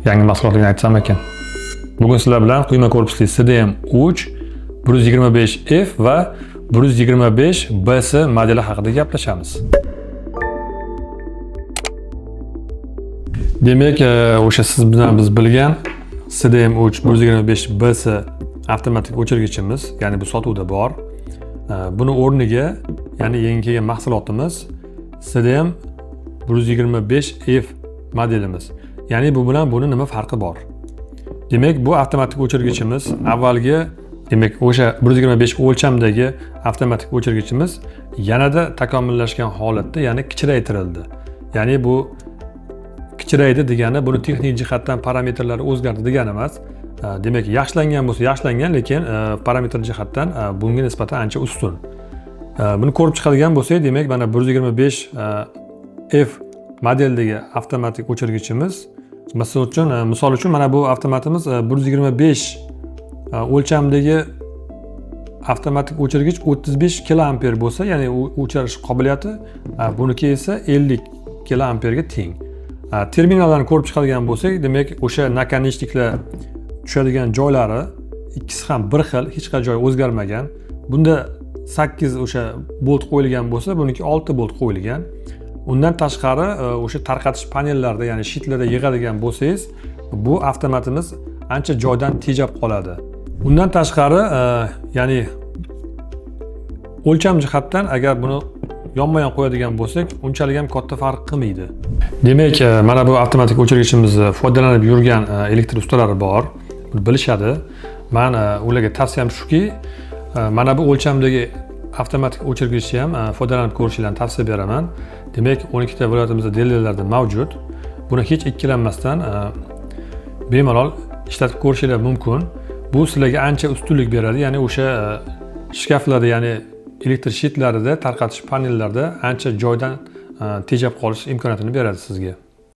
Yangi mahsulotlarni aytsam ekan. Bugun sizlar bilan quyma korpusli CDM 3 125F va 125BS modeli haqida gaplashamiz. Demak, o'sha siz bilan biz bilgan CDM 3 125BS avtomatik o'chirgichimiz, ya'ni bu sotuvda bor. Buni o'rniga, ya'ni yangi kelgan mahsulotimiz CDM 125F modelimiz. Ya'ni bu bilan buni nima farqi bor? Demak, bu avtomatik o'chirgichimiz avvalgi, demak, o'sha 125 o'lchamdagi avtomatik o'chirgichimiz yanada takomillashgan holatda, ya'ni kichraytirildi. Ya'ni bu kichraydi degani buni texnik jihatdan parametrlari o'zgardi degani emas. Demak, yaxshilangan bo'lsa yaxshilangan, lekin parametr jihatdan bunga nisbatan ancha ustun. Buni ko'rib chiqadigan bo'lsak, demak, mana 125F modeldagi avtomatik o'chirgichimiz, misol uchun mana bu avtomatimiz 125 o'lchamdagi avtomatik o'chirgich 35 kA bo'lsa, ya'ni o'chirish qobiliyati, buniki esa 50 kA ga teng. Terminallarni ko'rib chiqadigan bo'lsak, demak, o'sha nakonechniklar tushadigan joylari ikkisi ham bir xil, hech qanday joy o'zgarmagan. Bunda 8 o'sha bolt qo'yilgan bo'lsa, buniki 6 bolt qo'yilgan. Undan tashqari o'sha tarqatish panellarida, ya'ni shitlarda yig'adigan bo'lsangiz, bu avtomatimiz ancha joydan tejab qoladi. Undan tashqari, ya'ni o'lcham jihatdan agar buni yonma-yon qo'yadigan bo'lsak, unchalik ham katta farq qilmaydi. Demak, mana bu avtomatik o'chirgichimizni foydalanib yurgan elektr ustalari bor, bilishadi. Men ularga tavsiyam shuki, mana bu o'lchamdagi avtomatik o'chirgichni ham foydalanib ko'rishlarini tavsiya beraman. Demak, 12 ta viloyatimizda dilerlarda mavjud. Buni hech ikkilanmasdan bemalol ishlatib ko'rishingiz mumkin. Bu sizlarga ancha ustunlik beradi, ya'ni o'sha shkaflarda, ya'ni elektr shitlarida, tarqatish panellarida ancha joydan tejab qolish imkoniyatini beradi sizga.